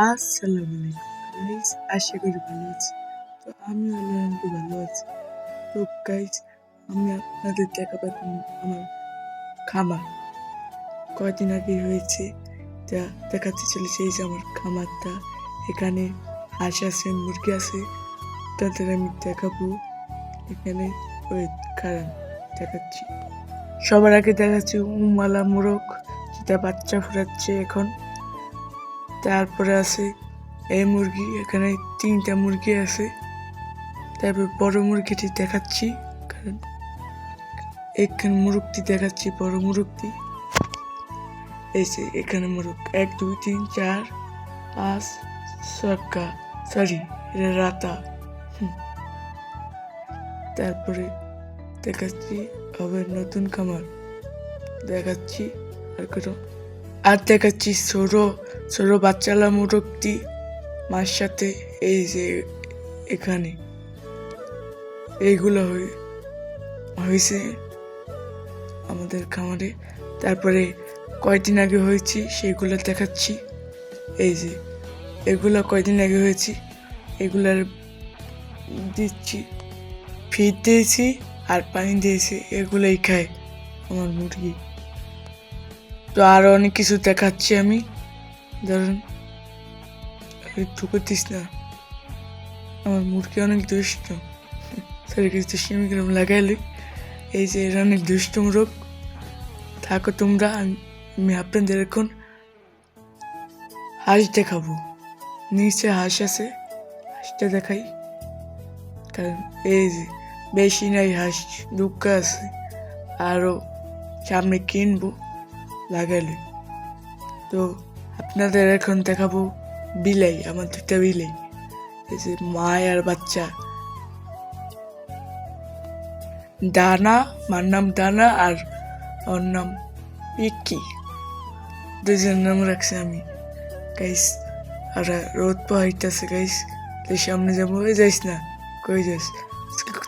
আসসালামু আলাইকুম গাইস, আশা করি ভালো আছি। তো আমি আলহামদুলিল্লাহ ভালো আছি। তো গাইস, আমি আপনাদের দেখাবো এখন আমার খামার কয়দিন আগে হয়েছে, তা দেখাতে চলেছে। এই যে আমার খামারটা, এখানে হাঁস আছে, মুরগি আছে, তাদের আমি দেখাবো। এখানে ওই কারণ দেখাচ্ছি। সবার আগে দেখাচ্ছি উমালা মোরগ, যেটা বাচ্চা ফুটাচ্ছে এখন। তারপরে আছে এই মুরগি, এখানে 3টা মুরগি আছে। তারপর বড় মুরগিটি দেখাচ্ছি, কারণ এখানে মুরগটি দেখাচ্ছি, বড় মুরগটি। এই যে এখানে মুরগ 1 2 3 4 5 6টা, সরি এটা রাতা। তারপরে দেখাচ্ছি আবার নতুন খামার দেখাচ্ছি, আর দেখাচ্ছি ছোট বাচ্চালা মোরগটি মার সাথে। এই যে এখানে এইগুলো হয়েছে আমাদের খামারে। তারপরে কয়দিন আগে হয়েছি সেগুলো দেখাচ্ছি। এই যে এগুলো কয়দিন আগে হয়েছি, এগুলার দিচ্ছি, ফিড দিয়েছি আর পানি দিয়েছি, এগুলোই খায় আমার মুরগি। তো আরো অনেক কিছু দেখাচ্ছি আমি, ধরুন ঠুকে দিস না, আমার মুরগি অনেক দুষ্ট। সরি কিছু দুষ্টুমিগ্রাম লাগাইলি। এই যে এরা অনেক দুষ্ট মুরগ। থাকো তোমরা, আমি আপনাদের এখন হাঁস দেখাবো। নিচে হাঁস আছে, হাঁসটা দেখাই। কারণ এই যে বেশি নাই, হাঁস দুঃখা আছে, আরো সামনে কিনবো লাগালে। তো আপনাদের এখন দেখাবো বিলাই, আমার 2টা বিলাই। এই যে মা আর বাচ্চা। দানা, মার নাম দানা আর ওর নাম পিকি, 2জন নাম রাখছি আমি গাইস। আর রোদ পাহাইতেছে গাইস, তো সামনে যাবো। যাইস না, কই যাস?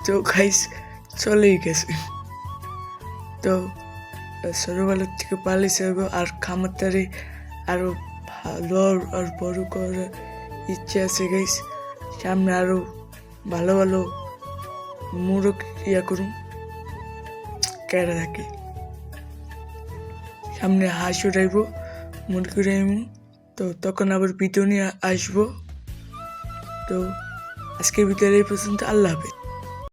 তো গাইস চলেই গেছে। তো ছোটবেলার থেকে পালিয়েছে, আর খামারটারে আরো ভালো আর বড় করার ইচ্ছে আছে গাইস। সামনে আরো ভালো ভালো মুরগ করুন, কেড়া থাকে। সামনে হাঁস উঠাইব, মুরগি উঠাইব, তো তখন আবার ভিডিও নিয়ে আসবো। তো আজকের ভিডিও এই পর্যন্ত, আল্লাহ হাফেজ।